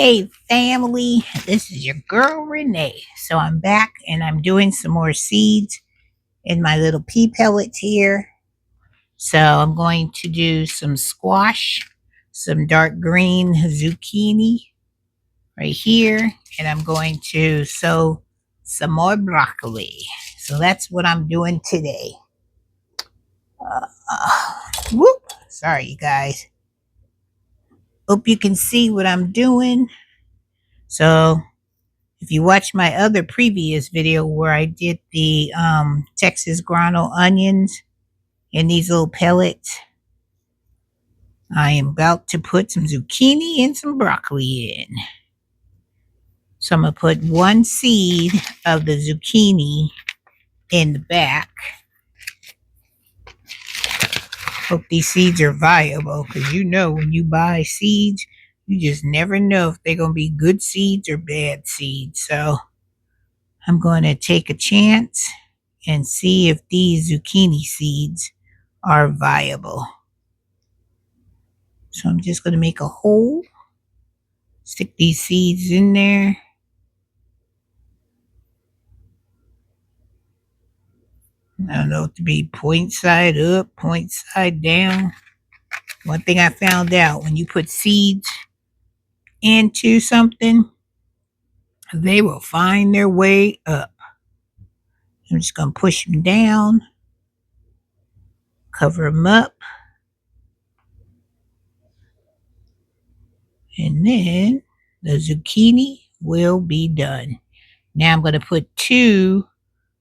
Hey family, this is your girl Renee. So I'm back and I'm doing some more seeds in my little pea pellets here. So I'm going to do some squash, some dark green zucchini right here, and I'm going to sow some more broccoli. So that's what I'm doing today. Whoop! Sorry, you guys. Hope you can see what I'm doing. So if you watch my other previous video where I did the Texas grano onions in these little pellets, I am about to put some zucchini and some broccoli in. So I'm going to put one seed of the zucchini in the back. Hope these seeds are viable, because you know when you buy seeds, you just never know if they're going to be good seeds or bad seeds. So I'm going to take a chance and see if these zucchini seeds are viable. So I'm just going to make a hole, stick these seeds in there. I don't know if to be point side up, point side down. One thing I found out, when you put seeds into something, they will find their way up. I'm just going to push them down, cover them up, and then the zucchini will be done. Now I'm going to put 2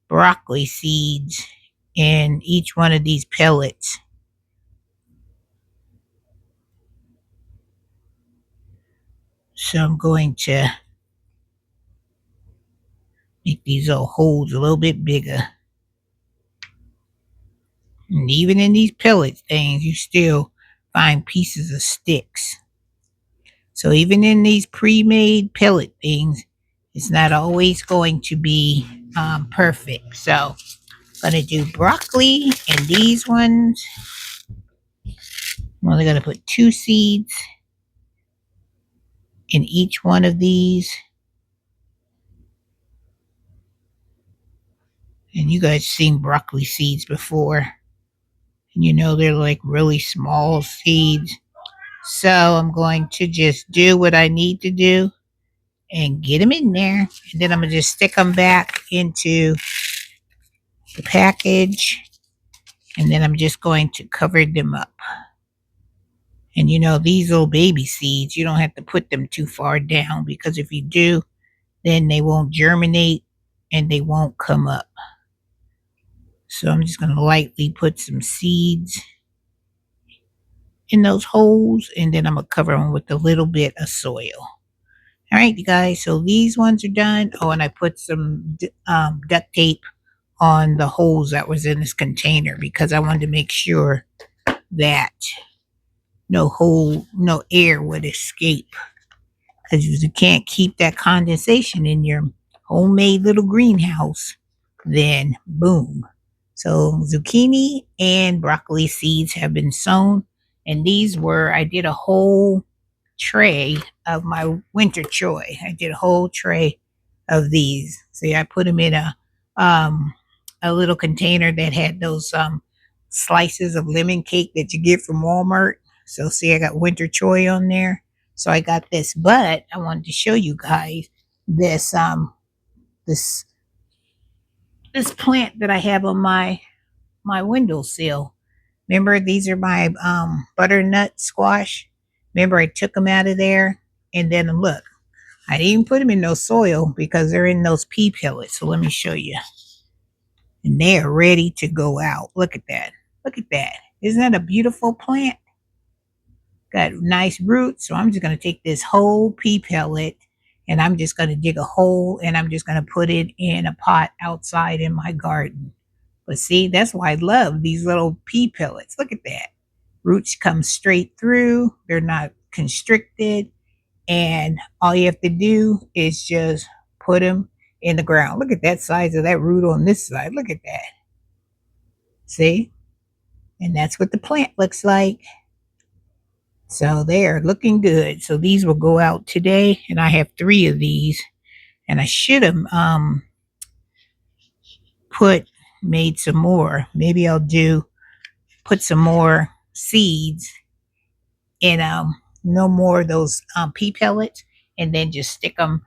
broccoli seeds in each one of these pellets. So I'm going to make these little holes a little bit bigger. And even in these pellet things, you still find pieces of sticks. So even in these pre-made pellet things, it's not always going to be perfect. So I'm going to do broccoli and these ones. I'm only going to put 2 seeds in each one of these. And you guys seen broccoli seeds before. And you know they're like really small seeds. So I'm going to just do what I need to do and get them in there. And then I'm going to just stick them back into the package. And then I'm just going to cover them up. And you know, these little baby seeds, you don't have to put them too far down, because if you do, then they won't germinate and they won't come up. So I'm just going to lightly put some seeds in those holes, and then I'm going to cover them with a little bit of soil. All right, you guys, so these ones are done. Oh, and I put some duct tape on the holes that was in this container, because I wanted to make sure that no air would escape, because you can't keep that condensation in your homemade little greenhouse, then boom. So zucchini and broccoli seeds have been sown, and these were, I did a whole tray of my winter choy. I did a whole tray of these. See, I put them in a little container that had those slices of lemon cake that you get from Walmart. So see, I got winter choy on there. So I got this, but I wanted to show you guys this this plant that I have on my windowsill. Remember, these are my butternut squash. Remember, I took them out of there, and then look, I didn't even put them in no soil because they're in those pea pellets. So let me show you. And they are ready to go out. Look at that. Look at that. Isn't that a beautiful plant? Got nice roots. So I'm just going to take this whole pea pellet, and I'm just going to dig a hole, and I'm just going to put it in a pot outside in my garden. But see, that's why I love these little pea pellets. Look at that. Roots come straight through. They're not constricted. And all you have to do is just put them in the ground. Look at that size of that root on this side. Look at that. See? And that's what the plant looks like. So they're looking good. So these will go out today, and I have 3 of these. And I should have put made some more. Maybe I'll do put some more seeds in no more of those pea pellets, and then just stick them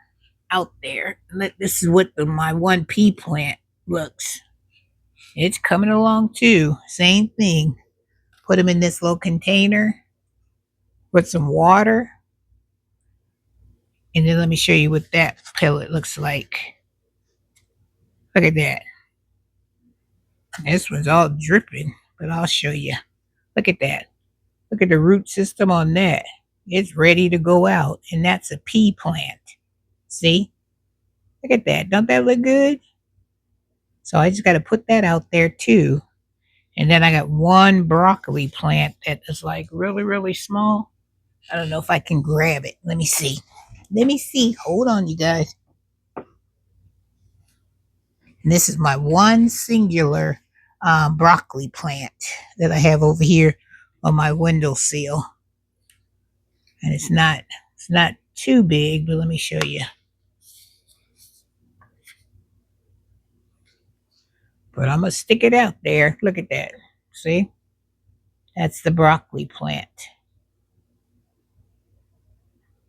out there. This is what my one pea plant looks. It's coming along too. Same thing. Put them in this little container with some water. And then let me show you what that pellet looks like. Look at that. This one's all dripping, but I'll show you. Look at that. Look at the root system on that. It's ready to go out. And that's a pea plant. See? Look at that. Don't that look good? So I just got to put that out there too. And then I got one broccoli plant that is like really, really small. I don't know if I can grab it. Let me see. Let me see. Hold on, you guys. And this is my one singular broccoli plant that I have over here on my windowsill. And it's not too big, but let me show you. But I'm gonna stick it out there. Look at that. See? That's the broccoli plant.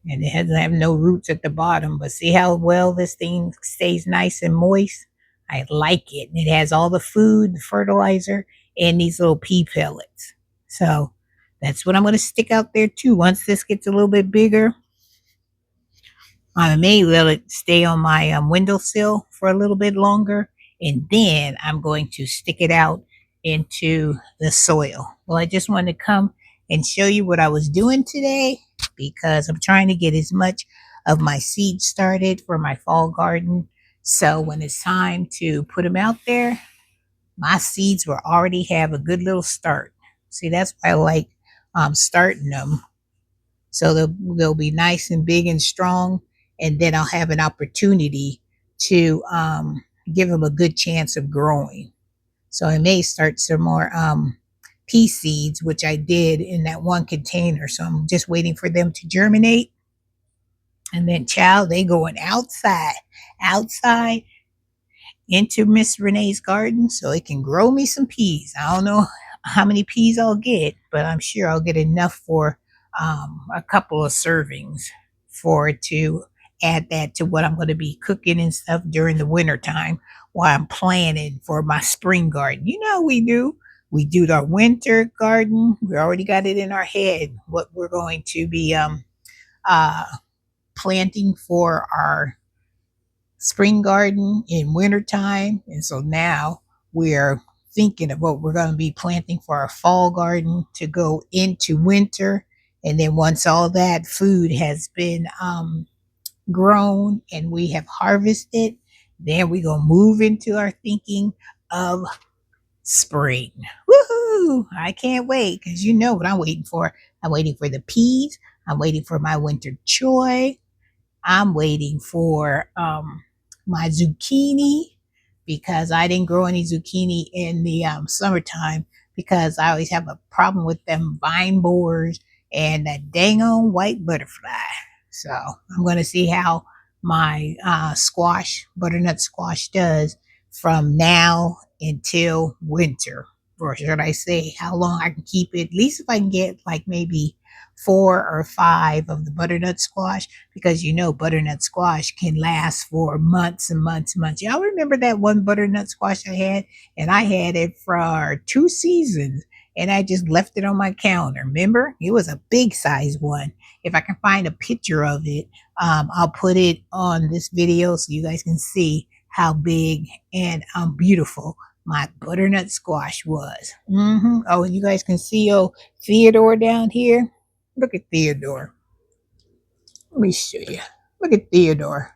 And it doesn't have no roots at the bottom, but see how well this thing stays nice and moist? I like it. And it has all the food, the fertilizer, and these little pea pellets. So that's what I'm going to stick out there too. Once this gets a little bit bigger, I may let it stay on my windowsill for a little bit longer. And then I'm going to stick it out into the soil. Well, I just wanted to come and show you what I was doing today, because I'm trying to get as much of my seeds started for my fall garden. So when it's time to put them out there, my seeds will already have a good little start. See, that's why I like starting them. So they'll be nice and big and strong. And then I'll have an opportunity to give them a good chance of growing. So I may start some more pea seeds, which I did in that one container. So I'm just waiting for them to germinate. And then, child, they going outside into Miss Renee's garden so it can grow me some peas. I don't know how many peas I'll get, but I'm sure I'll get enough for a couple of servings for it to add that to what I'm going to be cooking and stuff during the winter time while I'm planning for my spring garden. You know we do. We do our winter garden. We already got it in our head what we're going to be planting for our spring garden in wintertime. And so now we're thinking of what we're going to be planting for our fall garden to go into winter. And then once all that food has been grown and we have harvested, then we're going to move into our thinking of spring. Woohoo! I can't wait, because you know what I'm waiting for. I'm waiting for the peas. I'm waiting for my winter choy. I'm waiting for my zucchini, because I didn't grow any zucchini in the summertime because I always have a problem with them vine borers and that dang on white butterfly. So I'm going to see how my butternut squash does from now until winter. Or should I say how long I can keep it? At least if I can get like maybe 4 or 5 of the butternut squash, because you know butternut squash can last for months and months and months. Y'all remember that one butternut squash I had? And I had it for 2 seasons, and I just left it on my counter. Remember? It was a big size one. If I can find a picture of it, I'll put it on this video so you guys can see how big and beautiful my butternut squash was. Oh, and you guys can see Theodore down here. Look at Theodore. Let me show you. Look at Theodore.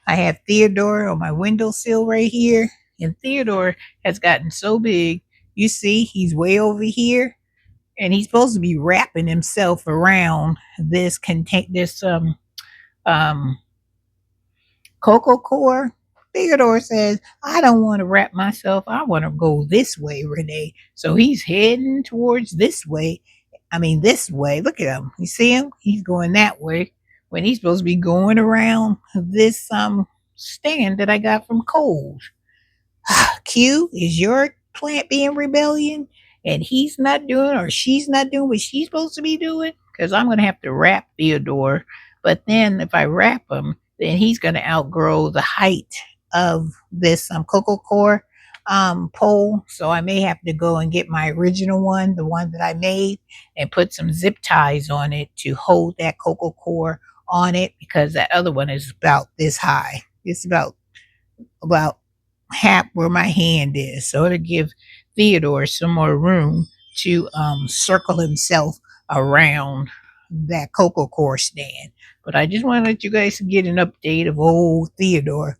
I have Theodore on my windowsill right here. And Theodore has gotten so big. You see, he's way over here. And he's supposed to be wrapping himself around this cocoa core. Theodore says, I don't want to wrap myself. I want to go this way, Renee. So he's heading towards this way. I mean, this way. Look at him. You see him? He's going that way when he's supposed to be going around this stand that I got from Kohl's. Q, is your plant being rebellion and he's not doing or she's not doing what she's supposed to be doing? Because I'm going to have to wrap Theodore. But then if I wrap him, then he's going to outgrow the height of this cocoa core pole. So I may have to go and get my original one, the one that I made, and put some zip ties on it to hold that cocoa core on it because that other one is about this high. It's about half where my hand is. So to give Theodore some more room to circle himself around that cocoa core stand. But I just want to let you guys get an update of old Theodore.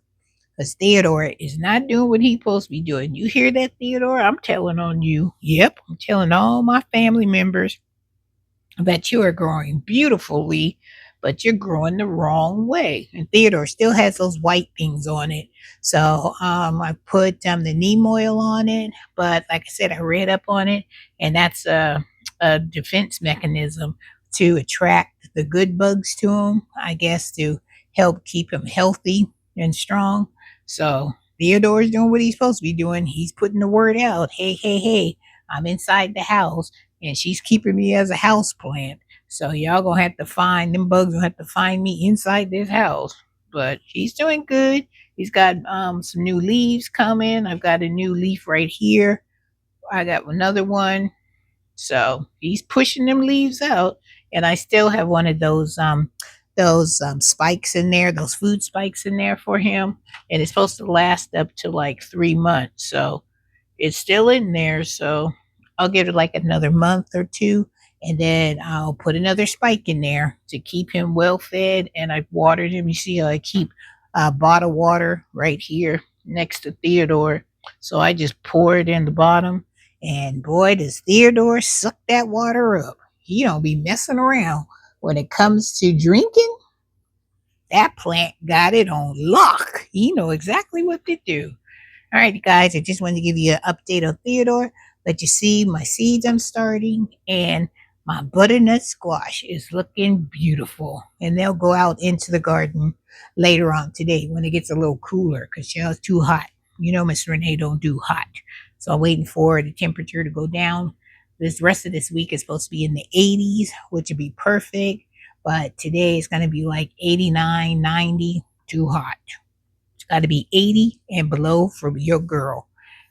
Because Theodore is not doing what he's supposed to be doing. You hear that, Theodore? I'm telling on you. Yep, I'm telling all my family members that you are growing beautifully, but you're growing the wrong way. And Theodore still has those white things on it. So I put the neem oil on it, but like I said, I read up on it, and that's a defense mechanism to attract the good bugs to him, I guess, to help keep him healthy and strong. So Theodore's doing what he's supposed to be doing. He's putting the word out. Hey, hey, hey, I'm inside the house and she's keeping me as a house plant. So y'all gonna have to find them bugs. Gonna have to find me inside this house. But he's doing good. He's got some new leaves coming. I've got a new leaf right here. I got another one. So he's pushing them leaves out, and I still have one of those spikes in there, those food spikes in there for him, and it's supposed to last up to like 3 months. So it's still in there, so I'll give it like another month or two, and then I'll put another spike in there to keep him well fed. And I've watered him. You see how I keep bottled water right here next to Theodore. So I just pour it in the bottom, and boy, does Theodore suck that water up. He don't be messing around. When it comes to drinking, that plant got it on lock. He know exactly what to do. All right, guys, I just wanted to give you an update on Theodore. Let you see my seeds I'm starting, and my butternut squash is looking beautiful. And they'll go out into the garden later on today when it gets a little cooler because it's too hot. You know, Miss Renee don't do hot. So I'm waiting for the temperature to go down. This rest of this week is supposed to be in the 80s, which would be perfect. But today it's going to be like 89, 90, too hot. Got to be 80 and below for your girl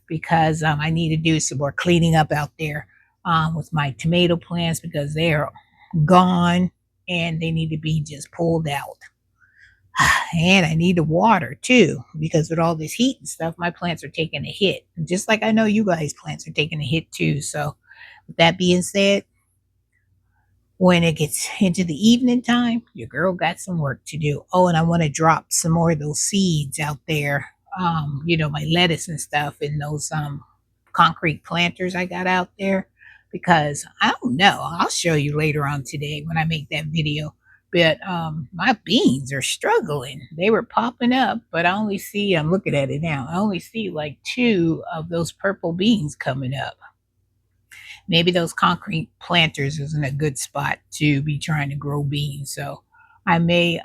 because I need to do some more cleaning up out there with my tomato plants because they're gone and they need to be just pulled out. And I need the water too because with all this heat and stuff, my plants are taking a hit. Just like I know you guys' plants are taking a hit too. So with that being said, when it gets into the evening time, your girl got some work to do. Oh, and I want to drop some more of those seeds out there. My lettuce and stuff in those concrete planters I got out there because I don't know. I'll show you later on today when I make that video. But my beans are struggling. They were popping up, but I only see, I'm looking at it now, I only see like 2 of those purple beans coming up. Maybe those concrete planters isn't a good spot to be trying to grow beans. So I may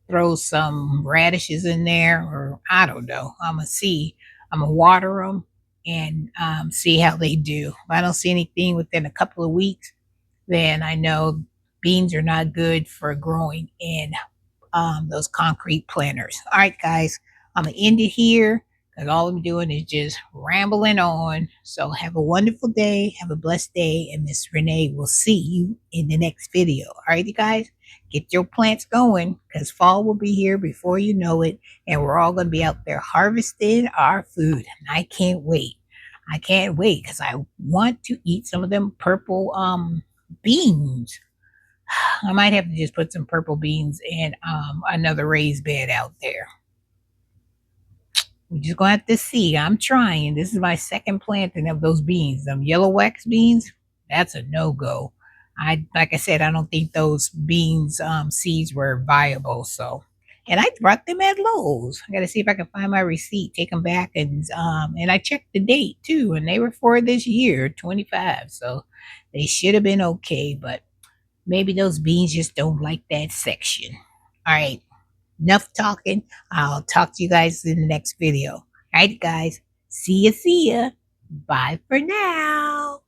throw some radishes in there, or I don't know. I'm gonna see. I'm gonna water them and see how they do. If I don't see anything within a couple of weeks, then I know beans are not good for growing in those concrete planters. All right, guys, I'm gonna end it here because all I'm doing is just rambling on. So have a wonderful day, have a blessed day, and Miss Renee will see you in the next video. All right, you guys, get your plants going because fall will be here before you know it, and we're all gonna be out there harvesting our food. And I can't wait. I can't wait because I want to eat some of them purple beans. I might have to just put some purple beans in another raised bed out there. We're just gonna have to see. I'm trying. This is my second planting of those beans. Them yellow wax beans, that's a no-go. Like I said, I don't think those beans seeds were viable. So And I brought them at Lowe's. I got to see if I can find my receipt, take them back, and I checked the date too, and they were for this year, 25. So they should have been okay, but maybe those beans just don't like that section. All right, enough talking. I'll talk to you guys in the next video. All right, guys. See ya, see ya. Bye for now.